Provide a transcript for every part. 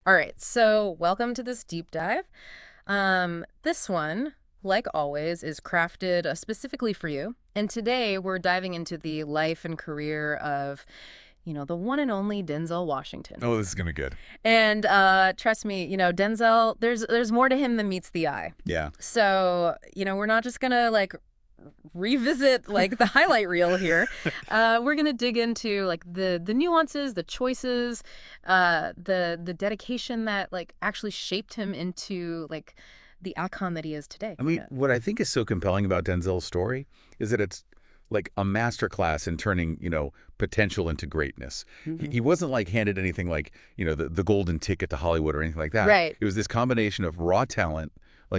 All right, so welcome to this deep dive. This one, like always, is crafted specifically for you. And today we're diving into the life and career of, the one and only Denzel Washington. Oh, this is gonna be good. And trust me, Denzel, there's more to him than meets the eye. Yeah. So, we're not just gonna revisit the highlight reel here. We're gonna dig into the nuances, the choices, the dedication that actually shaped him into the icon that he is today. I mean, what I think is so compelling about Denzel's story is that it's like a masterclass in turning, potential into greatness. He wasn't handed anything the golden ticket to Hollywood or anything like that. Right. It was this combination of raw talent,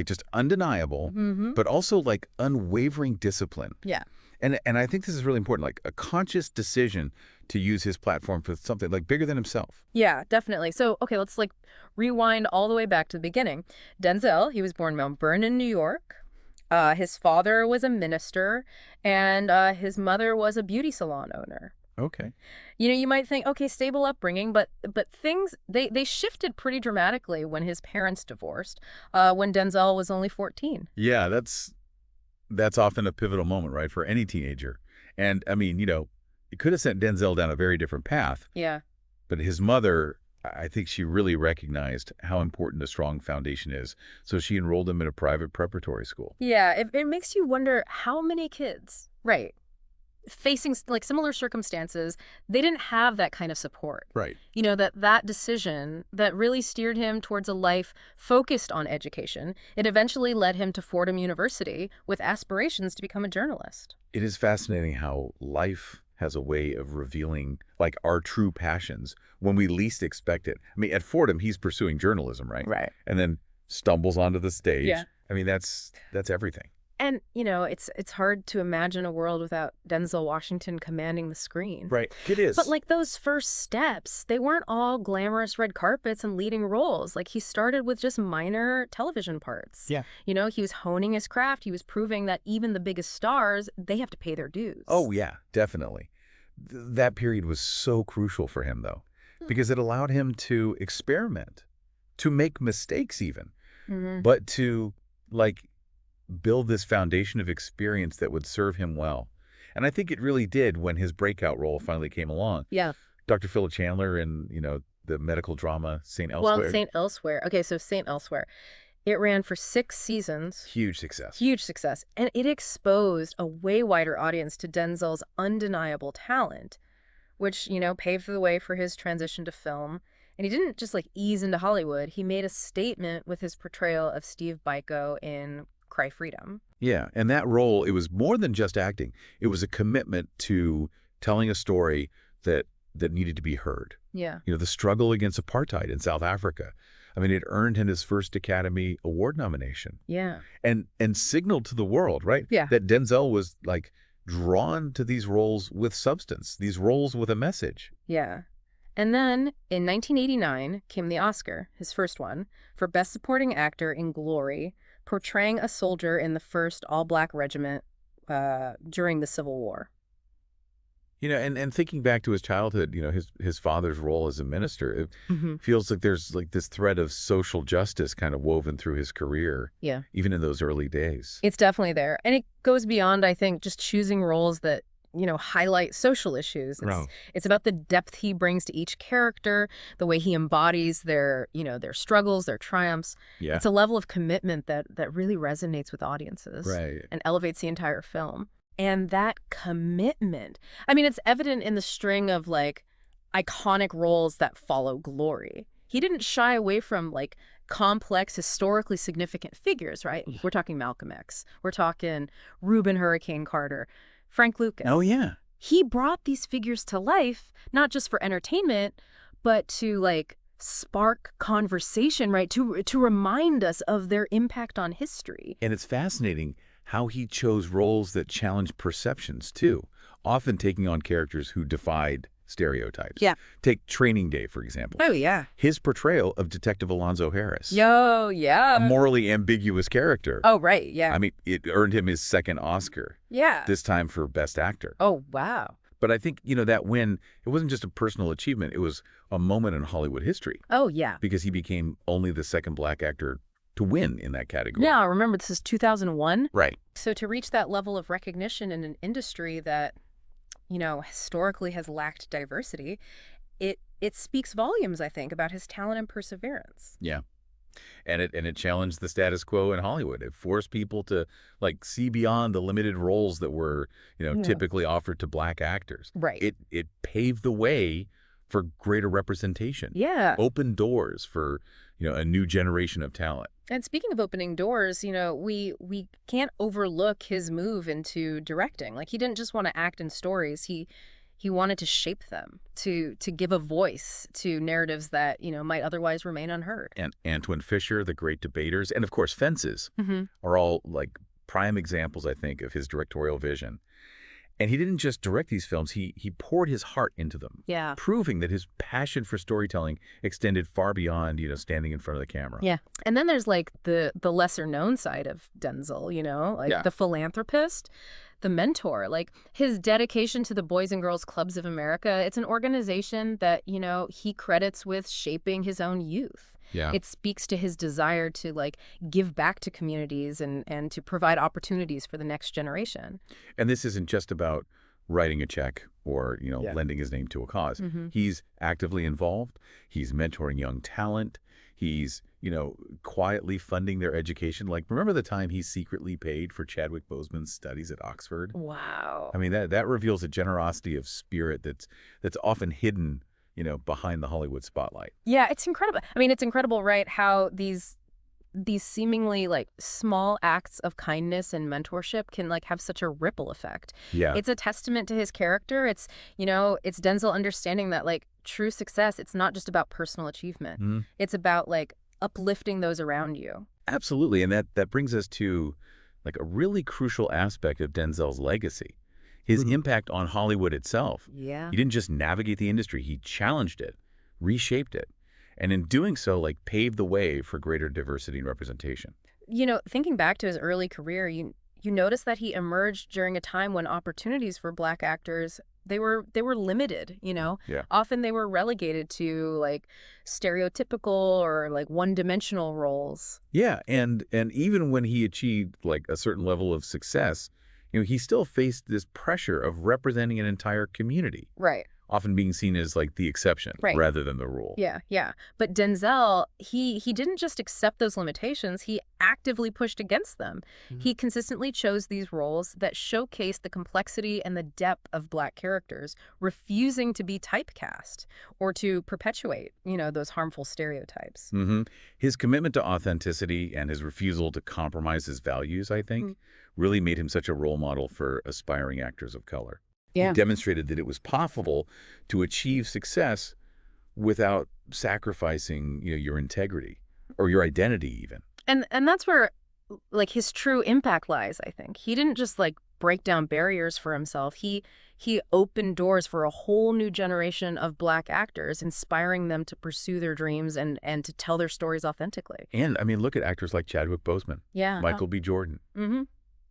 just undeniable, Mm-hmm. but also unwavering discipline. Yeah. And I think this is really important, a conscious decision to use his platform for something bigger than himself. Yeah, definitely. So, okay, let's rewind all the way back to the beginning. Denzel, he was born in Mount Vernon, New York. His father was a minister, and his mother was a beauty salon owner. Okay. You might think, okay, stable upbringing, but things they shifted pretty dramatically when his parents divorced, when Denzel was only 14. Yeah, that's often a pivotal moment, right, for any teenager. And I mean, it could have sent Denzel down a very different path. Yeah. But his mother, I think she really recognized how important a strong foundation is. So she enrolled him in a private preparatory school. Yeah, it makes you wonder how many kids, right, facing similar circumstances, they didn't have that kind of support. Right. That decision that really steered him towards a life focused on education, it eventually led him to Fordham University with aspirations to become a journalist. It is fascinating how life has a way of revealing our true passions when we least expect it. I mean, at Fordham, he's pursuing journalism, right? Right. And then stumbles onto the stage. Yeah. I mean, that's everything. And, it's hard to imagine a world without Denzel Washington commanding the screen. Right. It is. But those first steps, they weren't all glamorous red carpets and leading roles. He started with just minor television parts. Yeah. He was honing his craft. He was proving that even the biggest stars, they have to pay their dues. Oh, yeah, definitely. That period was so crucial for him, though, because it allowed him to experiment, to make mistakes even, Mm-hmm. but to build this foundation of experience that would serve him well. And I think it really did when his breakout role finally came along. Yeah. Dr. Phillip Chandler in, the medical drama St. Elsewhere. Well, St. Elsewhere. Okay, so St. Elsewhere. It ran for 6 seasons. Huge success. Huge success. And it exposed a way wider audience to Denzel's undeniable talent, which, paved the way for his transition to film. And he didn't just ease into Hollywood. He made a statement with his portrayal of Steve Biko in Cry Freedom. Yeah, and that role, it was more than just acting. It was a commitment to telling a story that needed to be heard. Yeah. The struggle against apartheid in South Africa. I mean, it earned him his first Academy Award nomination. Yeah. And signaled to the world, right? Yeah. That Denzel was drawn to these roles with substance, these roles with a message. Yeah. And then in 1989 came the Oscar, his first one, for Best Supporting Actor in Glory, portraying a soldier in the 1st All-Black Regiment during the Civil War. And thinking back to his childhood, his father's role as a minister, it feels like there's this thread of social justice kind of woven through his career. Yeah. Even in those early days. It's definitely there. And it goes beyond, I think, just choosing roles that, highlight social issues. It's about the depth he brings to each character, the way he embodies their struggles, their triumphs. Yeah. It's a level of commitment that really resonates with audiences. Right. And elevates the entire film. And that commitment, I mean, it's evident in the string of iconic roles that follow Glory. He didn't shy away from complex, historically significant figures, right? We're talking Malcolm X. We're talking Reuben Hurricane Carter, Frank Lucas. Oh, yeah. He brought these figures to life, not just for entertainment, but to spark conversation, right? To remind us of their impact on history. And it's fascinating how he chose roles that challenged perceptions, too, often taking on characters who defied stereotypes. Yeah. Take Training Day, for example. Oh, yeah. His portrayal of Detective Alonzo Harris. Yo, yeah. A morally ambiguous character. Oh, right, yeah. I mean, it earned him his second Oscar. Yeah. This time for Best Actor. Oh, wow. But I think, that win, it wasn't just a personal achievement. It was a moment in Hollywood history Oh, yeah. because he became only the second black actor to win in that category. Now, remember, this is 2001. Right. So to reach that level of recognition in an industry that, historically has lacked diversity, it speaks volumes, I think, about his talent and perseverance. Yeah. And it challenged the status quo in Hollywood. It forced people to see beyond the limited roles that were, typically offered to black actors. Right. It paved the way for greater representation. Yeah. Opened doors for, a new generation of talent. And speaking of opening doors, we can't overlook his move into directing. Like, he didn't just want to act in stories. He wanted to shape them, to give a voice to narratives that, might otherwise remain unheard. And Antoine Fisher, The Great Debaters, and of course Fences are all prime examples, I think, of his directorial vision. And he didn't just direct these films, he poured his heart into them. Yeah. Proving that his passion for storytelling extended far beyond, standing in front of the camera. Yeah. And then there's the lesser known side of Denzel, the philanthropist, the mentor, his dedication to the Boys and Girls Clubs of America. It's an organization that, he credits with shaping his own youth. Yeah. It speaks to his desire to give back to communities and to provide opportunities for the next generation. And this isn't just about writing a check or, lending his name to a cause. He's actively involved. He's mentoring young talent. He's, quietly funding their education. Remember the time he secretly paid for Chadwick Boseman's studies at Oxford? Wow. I mean, that reveals a generosity of spirit that's often hidden, behind the Hollywood spotlight. Yeah, it's incredible. I mean, it's incredible, right, how these seemingly small acts of kindness and mentorship can have such a ripple effect. Yeah. It's a testament to his character. It's, it's Denzel understanding that true success, it's not just about personal achievement. It's about uplifting those around you. Absolutely. And that brings us to a really crucial aspect of Denzel's legacy. His impact on Hollywood itself. Yeah. He didn't just navigate the industry, he challenged it, reshaped it. And in doing so, paved the way for greater diversity and representation. Thinking back to his early career, you notice that he emerged during a time when opportunities for black actors, they were limited, Yeah. Often they were relegated to stereotypical or one-dimensional roles. Yeah, and even when he achieved a certain level of success, he still faced this pressure of representing an entire community. Right. Often being seen as the exception rather than the rule. Yeah, yeah. But Denzel, he didn't just accept those limitations, he actively pushed against them. He consistently chose these roles that showcase the complexity and the depth of black characters, refusing to be typecast or to perpetuate, those harmful stereotypes. His commitment to authenticity and his refusal to compromise his values, I think, really made him such a role model for aspiring actors of color. Yeah. He demonstrated that it was possible to achieve success without sacrificing, your integrity or your identity even. And that's where his true impact lies, I think. He didn't just break down barriers for himself. He opened doors for a whole new generation of black actors, inspiring them to pursue their dreams and to tell their stories authentically. And I mean, look at actors like Chadwick Boseman, Michael B. Jordan,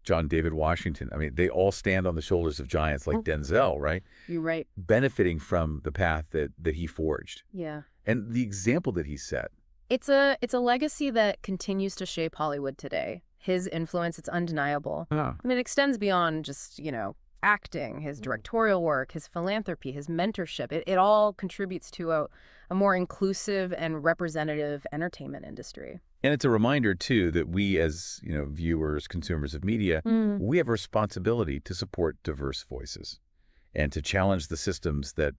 John David Washington. I mean, they all stand on the shoulders of giants like Denzel, right? You're right. Benefiting from the path that he forged. Yeah. And the example that he set. It's a legacy that continues to shape Hollywood today. His influence, it's undeniable. I mean, it extends beyond just, acting, his directorial work, his philanthropy, his mentorship. It all contributes to a more inclusive and representative entertainment industry. And it's a reminder, too, that we as, viewers, consumers of media, we have a responsibility to support diverse voices and to challenge the systems that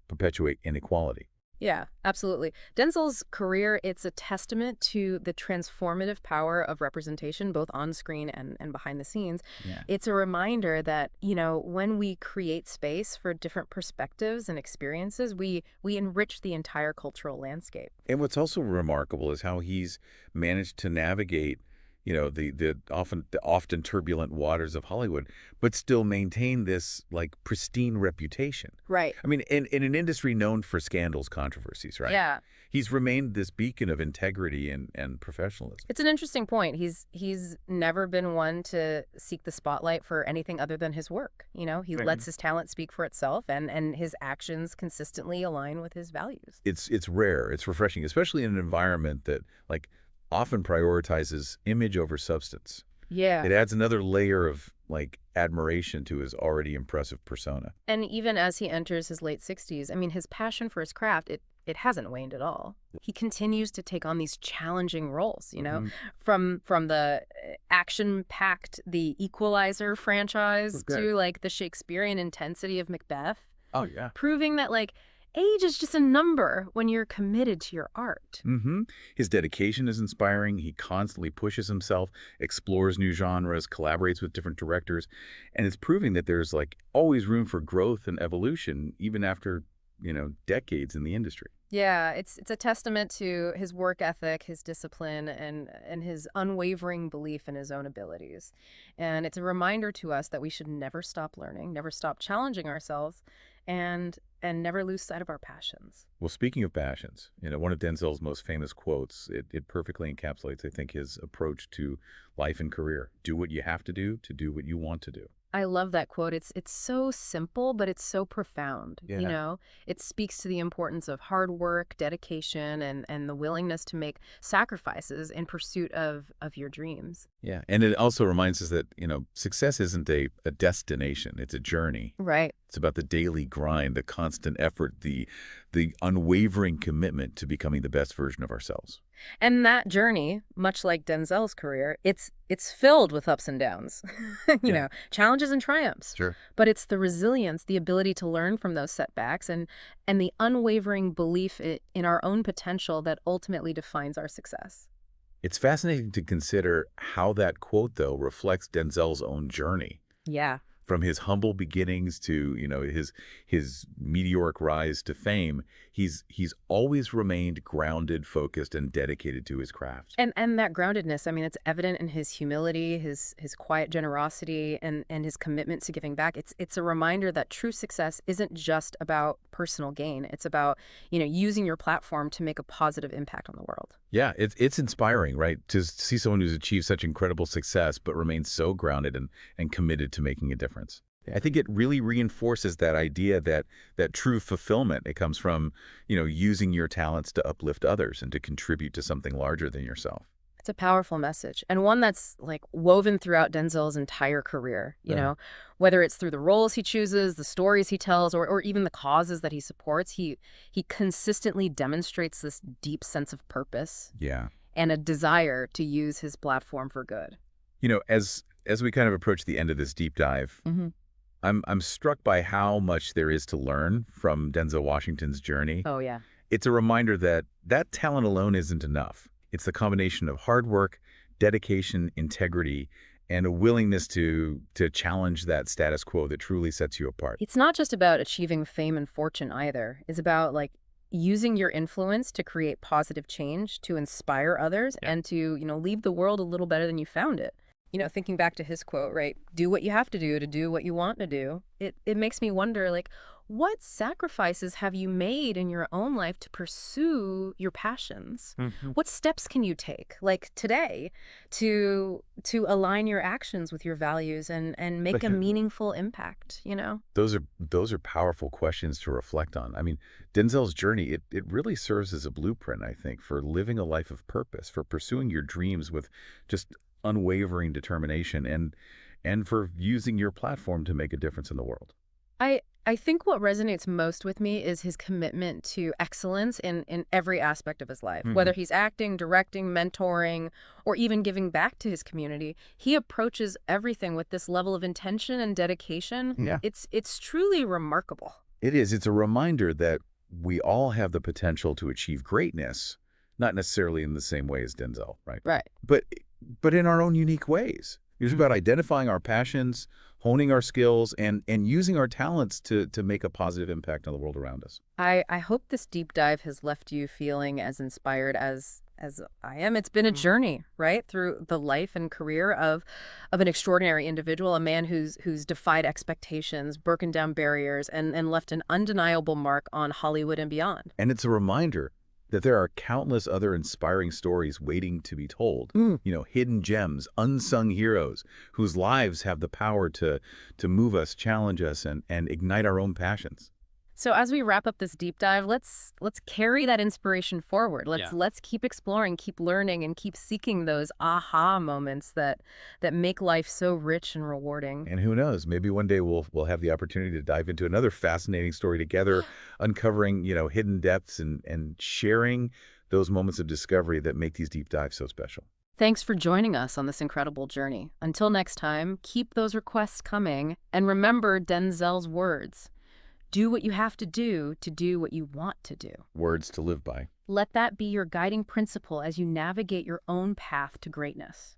perpetuate inequality. Yeah, absolutely. Denzel's career, it's a testament to the transformative power of representation, both on screen and behind the scenes. Yeah. It's a reminder that, when we create space for different perspectives and experiences, we enrich the entire cultural landscape. And what's also remarkable is how he's managed to navigate, the often turbulent waters of Hollywood, but still maintain this like pristine reputation. Right. I mean, in an industry known for scandals, controversies, right? Yeah. He's remained this beacon of integrity and professionalism. It's an interesting point. He's never been one to seek the spotlight for anything other than his work. He Right. lets his talent speak for itself, and his actions consistently align with his values. It's rare, it's refreshing, especially in an environment that like often prioritizes image over substance. Yeah. It adds another layer of like admiration to his already impressive persona. And even as he enters his late 60s, I mean, his passion for his craft, it hasn't waned at all. He continues to take on these challenging roles, Mhm. from the action-packed The Equalizer franchise Okay. to like the Shakespearean intensity of Macbeth, Oh yeah. proving that like age is just a number when you're committed to your art. His dedication is inspiring. He constantly pushes himself, explores new genres, collaborates with different directors, and it's proving that there's like always room for growth and evolution even after, decades in the industry. Yeah, it's a testament to his work ethic, his discipline, and his unwavering belief in his own abilities. And it's a reminder to us that we should never stop learning, never stop challenging ourselves, and never lose sight of our passions. Well, speaking of passions, one of Denzel's most famous quotes, it perfectly encapsulates, I think, his approach to life and career. Do what you have to do what you want to do. I love that quote. It's so simple, but it's so profound. Yeah. It speaks to the importance of hard work, dedication, and the willingness to make sacrifices in pursuit of your dreams. Yeah. And it also reminds us that, success isn't a destination, it's a journey. Right. It's about the daily grind, the constant effort, the unwavering commitment to becoming the best version of ourselves. And that journey, much like Denzel's career, it's filled with ups and downs, Yeah. challenges and triumphs. Sure. But it's the resilience, the ability to learn from those setbacks, and the unwavering belief in our own potential that ultimately defines our success. It's fascinating to consider how that quote, though, reflects Denzel's own journey. Yeah. From his humble beginnings to, his meteoric rise to fame, he's always remained grounded, focused, and dedicated to his craft. And that groundedness, I mean, it's evident in his humility, his quiet generosity, and his commitment to giving back. It's a reminder that true success isn't just about personal gain. It's about, using your platform to make a positive impact on the world. Yeah, it's inspiring, right? To see someone who's achieved such incredible success but remains so grounded and committed to making a difference. I think it really reinforces that idea that true fulfillment, it comes from, using your talents to uplift others and to contribute to something larger than yourself. It's a powerful message, and one that's like woven throughout Denzel's entire career, Yeah. whether it's through the roles he chooses, the stories he tells, or even the causes that he supports. He consistently demonstrates this deep sense of purpose Yeah. and a desire to use his platform for good. As we kind of approach the end of this deep dive, Hmm. I'm struck by how much there is to learn from Denzel Washington's journey. Oh, yeah. It's a reminder that talent alone isn't enough. It's the combination of hard work, dedication, integrity, and a willingness to challenge that status quo that truly sets you apart. It's not just about achieving fame and fortune either. It's about like using your influence to create positive change, to inspire others, Yeah. and to, leave the world a little better than you found it. Thinking back to his quote, right? Do what you have to do what you want to do. It makes me wonder, like, what sacrifices have you made in your own life to pursue your passions? Mhm. What steps can you take, like today, to align your actions with your values and make a Like, meaningful impact, Those are powerful questions to reflect on. I mean, Denzel's journey, it really serves as a blueprint, I think, for living a life of purpose, for pursuing your dreams with just unwavering determination and for using your platform to make a difference in the world. I think what resonates most with me is his commitment to excellence in every aspect of his life. Mhm. Whether he's acting, directing, mentoring, or even giving back to his community, he approaches everything with this level of intention and dedication. Yeah. It's truly remarkable. It is. It's a reminder that we all have the potential to achieve greatness, not necessarily in the same way as Denzel, right? Right. But in our own unique ways. It's about identifying our passions, honing our skills, and using our talents to make a positive impact on the world around us. I hope this deep dive has left you feeling as inspired as I am. It's been a journey, right, through the life and career of an extraordinary individual, a man who's defied expectations, broken down barriers, and left an undeniable mark on Hollywood and beyond. And it's a reminder that there are countless other inspiring stories waiting to be told. Hidden gems, unsung heroes, whose lives have the power to move us, challenge us, and ignite our own passions. So as we wrap up this deep dive, let's carry that inspiration forward. Let's keep exploring, keep learning, and keep seeking those aha moments that make life so rich and rewarding. And who knows, maybe one day we'll have the opportunity to dive into another fascinating story together, uncovering, hidden depths and sharing those moments of discovery that make these deep dives so special. Thanks for joining us on this incredible journey. Until next time, keep those requests coming, and remember Denzel's words. Do what you have to do what you want to do. Words to live by. Let that be your guiding principle as you navigate your own path to greatness.